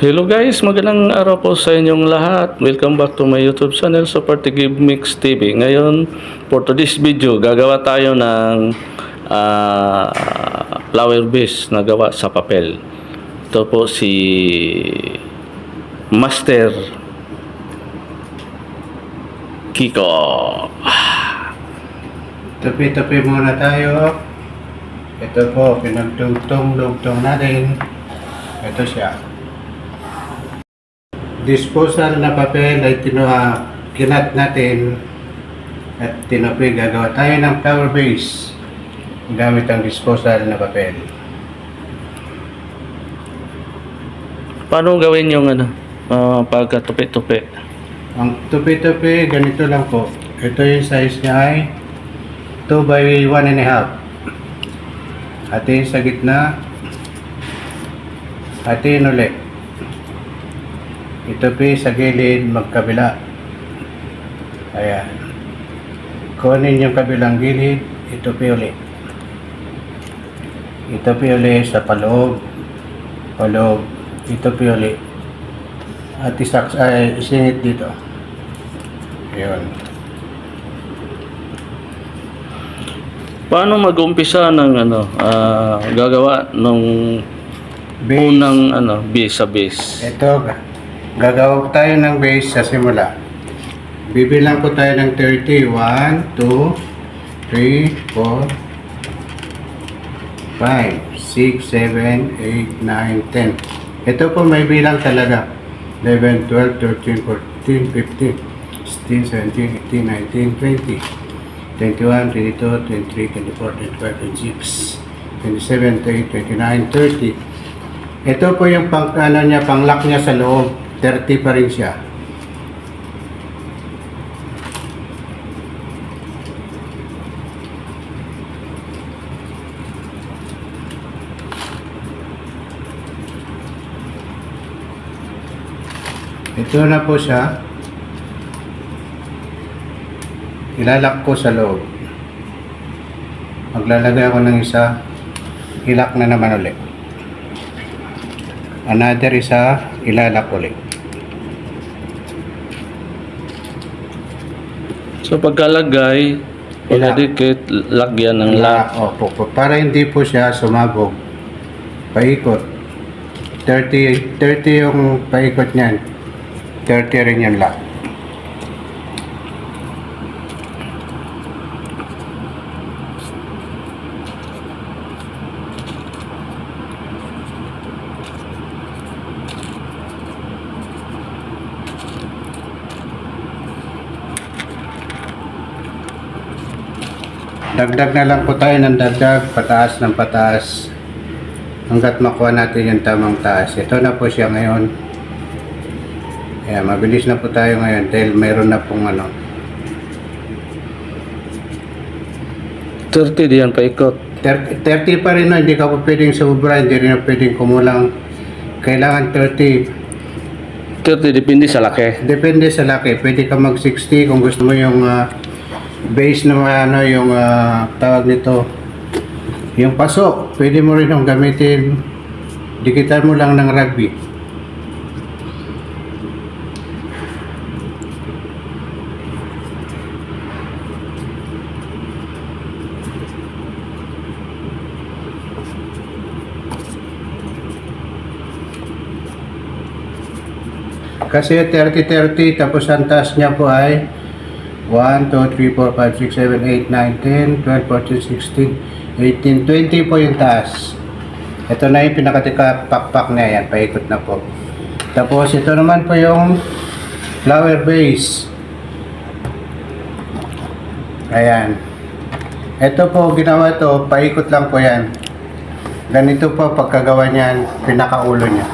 Hello guys, magandang araw po sa inyong lahat. Welcome back to my YouTube channel, Give Mix TV. Ngayon, for today's video, gagawa tayo ng flower vase na gawa sa papel. Ito po si Master Kiko. Tupi-tupi muna tayo. Ito po, pinagtugtong-lugtong natin. Ito siya. Disposal na papel ay kinat natin at tinupi. Gagawa tayo ng flower vase gamit ang disposal na papel. Paano gawin yung pagkatupi-tupi? Ang tupi-tupi, ganito lang po. Ito yung size niya ay 2 by 1.5. Hatiin sa gitna. Hatiin ulit. Itupi sa gilid, magkabila. Ayan. Kunin yung kabilang gilid, itupi ulit. Itupi ulit sa paloob. Paloob. Itupi ulit. At isingit dito. Ayan. Paano mag-umpisa ng gagawa ng Base. unang base sa base? Ito, gagawa tayo ng base sa simula. Bibilang po tayo ng 30. 1, 2, 3, 4, 5, 6, 7, 8, 9, 10. Ito po may bilang talaga. 11, 12, 13, 14, 15, 16, 17, 18, 19, 20, 21, 22, 23, 24, 25, 26, 27, 28, 29, 30. Ito po yung pang-lock niya sa loob. 30 pa rin siya. Ito na po siya. Ilalak ko sa loob. Maglalagay ako ng isa. Ilak na naman ulit. Another isa. Ilalak ulit. So pagkalagay, pinadikit, lagyan ng lock. Opo, para hindi po siya sumabog. Paikot. 30 yung paikot niyan. 30 rin yung lock. Dagdag na lang po tayo ng dagdag, pataas ng pataas hanggat makuha natin yung tamang taas. Ito na po siya ngayon. Kaya mabilis na po tayo ngayon dahil mayroon na pong 30 diyan paikot. 30 pa rin na, hindi ka po pwedeng sobra, hindi rin na pwedeng kumulang. Kailangan 30. 30 depende sa laki. Depende sa laki. Pwede ka mag 60 kung gusto mo yung base na yung tawag nito, yung paso. Pwede mo rin yung gamitin. Dikitan mo lang ng rugby. Kasi 30-30 tapos ang taas niya po ay 1, 2, 3, 4, 5, 6, 7, 8, 9, 10, 12, 14, 16, 18, 20 po yung taas. Ito na yung pinakatika pakpak na yan. Paikot na po. Tapos ito naman po yung flower vase. Ayan. Ito po ginawa to. Paikot lang po yan. Ganito po pagkagawa niyan. Pinakaulo niya.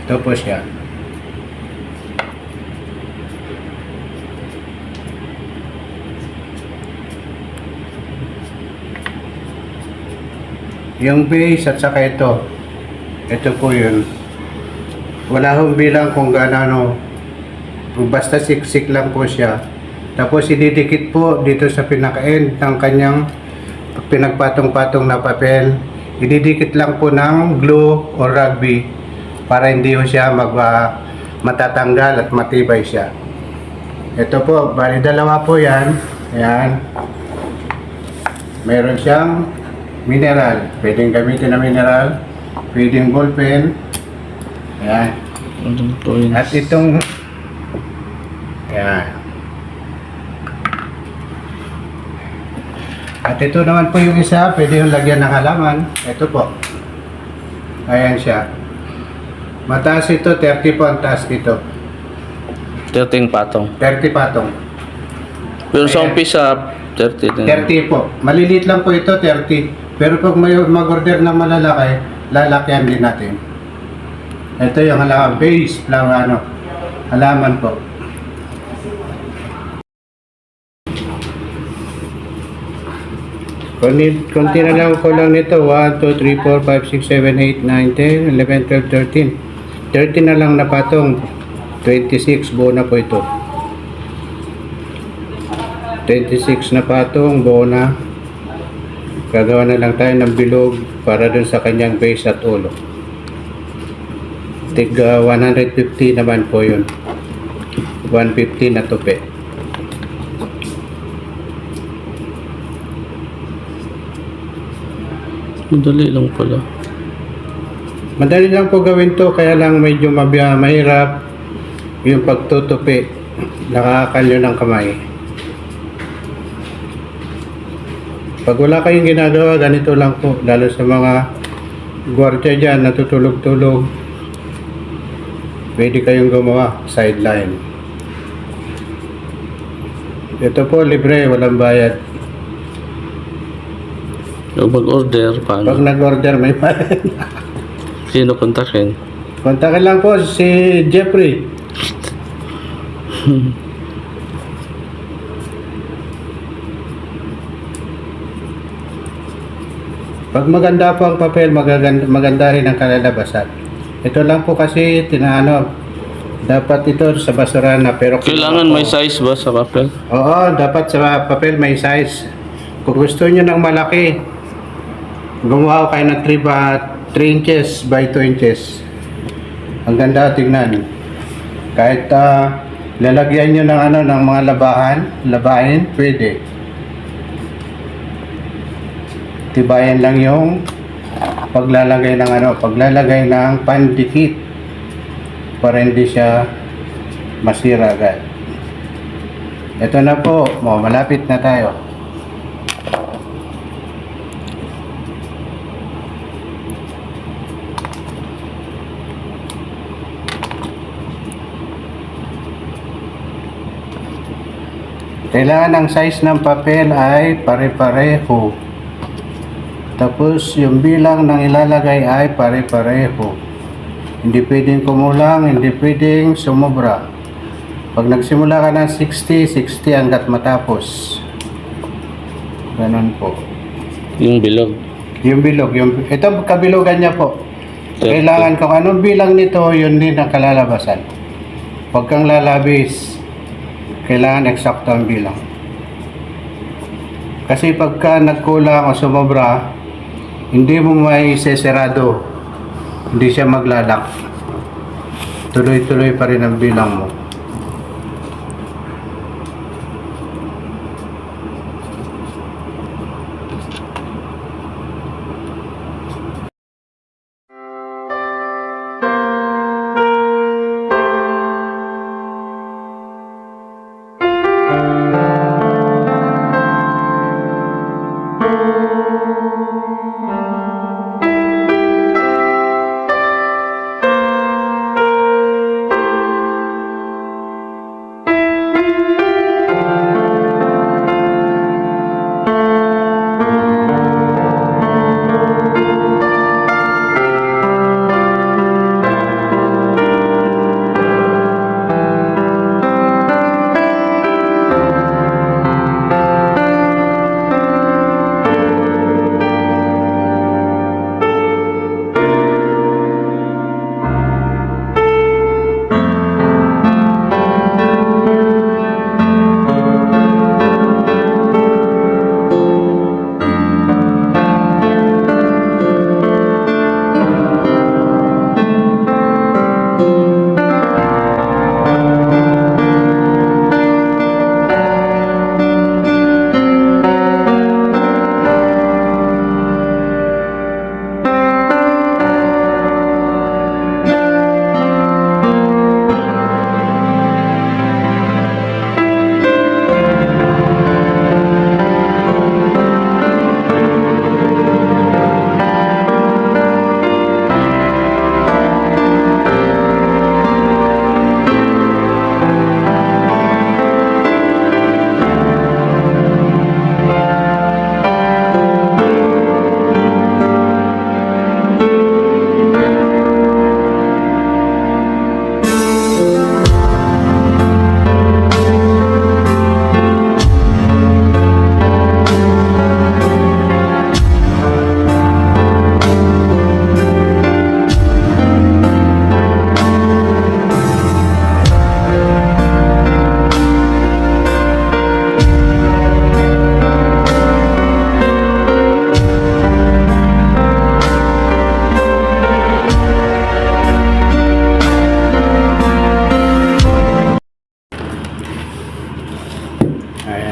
Ito po siya. Yung base at saka ito po yun. Wala hong bilang kung gaano, basta siksik lang po siya. Tapos ididikit po dito sa pinaka-end ng kanyang pinagpatong-patong na papel. Ididikit lang po ng glue o rugby para hindi ho siya matatanggal at matibay siya. Ito po, bali dalawa po yan. Ayan. Meron siyang mineral. Pwedeng gamitin na mineral. Pwedeng ballpen. Ayan. Anong points? At itong ayan. At ito naman po yung isa, pwede yung lagyan ng halaman. Ito po. Ayan siya. Mataas ito, 30 po ang taas dito. 30 patong. 30 patong. Pero sa Ayan. umpisa, 30 din. 30 po. Maliliit lang po ito, 30. Pero pag may mag-order na malalaki, lalakyan din natin. Ito yung halaman, base, halaman po. Konti na lang ko lang nito. 1, 2, 3, 4, 5, 6, 7, 8, 9, 10, 11, 12, 13. 13 na lang na patong. 26 buo na po ito. 26 na patong buo na. Gagawa na lang tayo ng bilog para dun sa kanyang base at ulo. Tiga 150 naman po yun. 150 na tupi. Madali lang pala. Madali lang po gawin to, kaya lang medyo mahirap yung pagtutupi. Nakakalyo ng kamay. Pag wala kayong ginagawa, ganito lang po. Lalo sa mga gwardiya dyan, natutulog-tulog. Pwede kayong gumawa, sideline. Ito po, libre, walang bayad. Yung mag-order, Pag paano? nag-order, may bayad. Sino kontakin? Kontakin lang po si Jeffrey. Pag maganda po ang papel, maganda rin ang kalalabasan. Ito lang po kasi dapat ito sa basura na, pero Kailangan may size ba sa papel? Oo, dapat sa papel may size. Kung gusto niyo ng malaki, gumawa kayo ng 3 inches by 2 inches. Ang ganda tingnan. Kahit lalagyan niyo ng mga labahin, pwede. Tibayan lang yung paglalagay ng pandikit para hindi siya masira agad. Ito na po, malapit na tayo. Kailangan ang size ng papel ay pare-pareho. Tapos yung bilang ng ilalagay ay pare-pareho. Hindi pwedeng kumulang, hindi pwedeng sumobra. Pag nagsimula ka ng 60 hanggat matapos. Ganun po. Yung bilog. Yung bilog, ito kabilugan niya po. Kailangan kung anong bilang nito, yun din ang kalalabasan. Huwag kang lalabis. Kailangan eksakto ang bilang. Kasi pagka nagkulang o sumobra, hindi mo may sesirado. Hindi siya maglalak. Tuloy-tuloy pa rin ang bilang mo.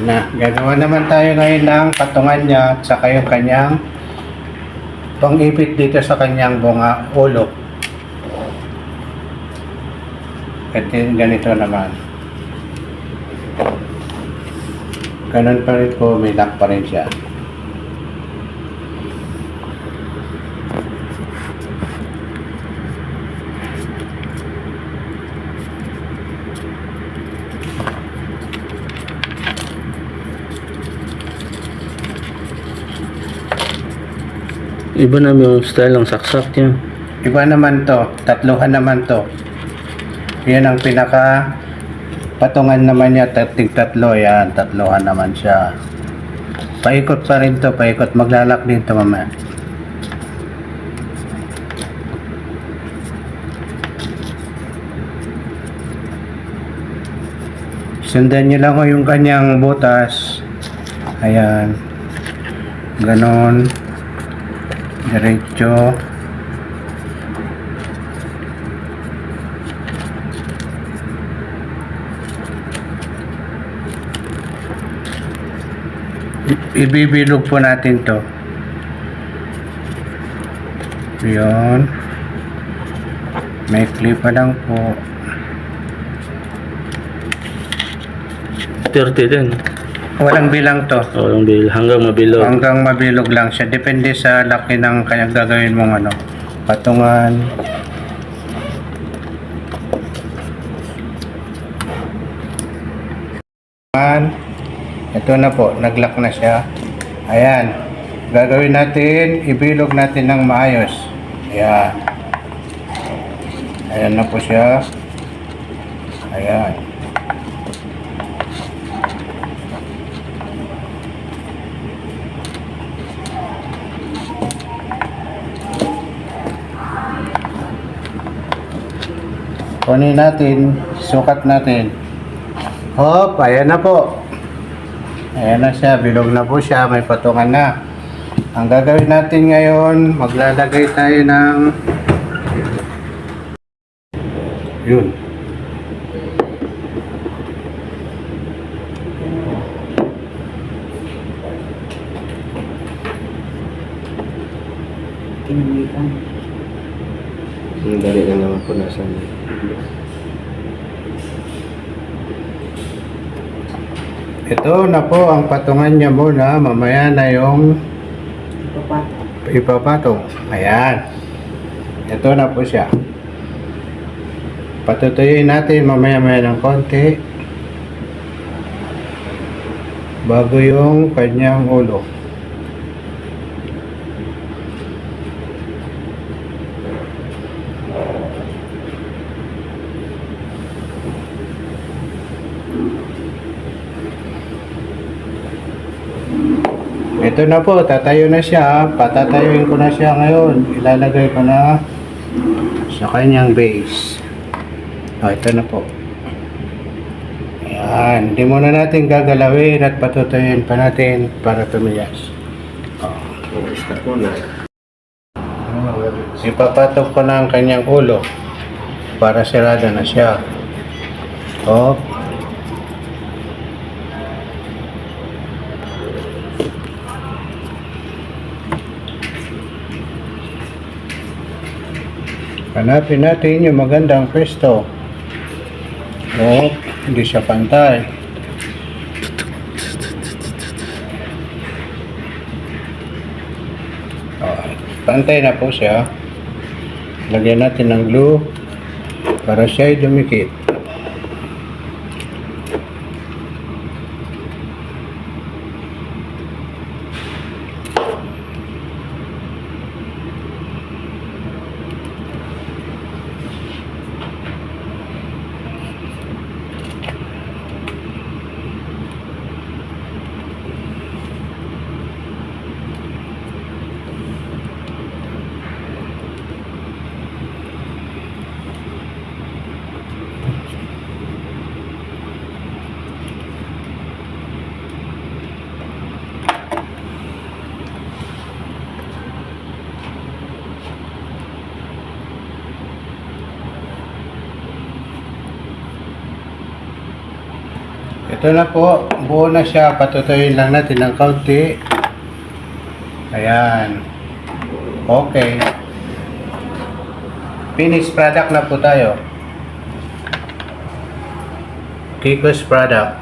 Yan na. Gagawa naman tayo ngayon ng patungan niya at saka yung kanyang pang-ipit dito sa kanyang bunga ulo. At yun, ganito naman. Ganun pa rin po, may lock pa rin siya. Iba na yung style ng saksak niya. Iba naman to, tatluhan naman to. Yan ang pinaka patungan naman niya, tatlo, yan, tatluhan naman siya. Paikot pa rin to, paikot, maglalak din to mamaya. Sundan niyo lang ko yung kanyang butas. Ayan. Ganon. Diretso. Ibibilog po natin to. Yun. May clip pa lang po. 30 din. Walang bilang to. O yung hanggang mabilog. Hanggang mabilog lang siya. Depende sa laki ng kanyang gagawin mong ano. Patungan. Ito na po. Naglock na siya. Ayan. Gagawin natin. Ibilog natin ng maayos. Ayan. Ayan na po siya. Ayan. Kunin natin, sukat natin. Hop, ayan na po. Ayan na siya, bilog na po siya, may patungan na. Ang gagawin natin ngayon, maglalagay tayo ng yun. Ang dali lang naman po nasa Ito na po ang patungan niya muna, mamaya na yung ipapatong. Ayan. Ito na po siya. Patutuyuin natin mamaya-maya ng konti bago yung kanyang ulo. Ito na po, tatayo na siya. Patatayuin ko na siya ngayon. Ilalagay ko na sa kanyang base. Ito na po. Ayan. Hindi muna natin gagalawin at patutuyuin pa natin para tumiyas. start mo na. Ipapatok ko na ang kanyang ulo para sirada na siya. Hanapin natin yung magandang pwesto. Hindi siya pantay. Pantay na po siya. Lagyan natin ng glue para siya ay dumikit. Ito na po, buo na siya. Patutuyin lang natin ng kaunti. Ayan. Okay. Finished product na po tayo. Kiko's product.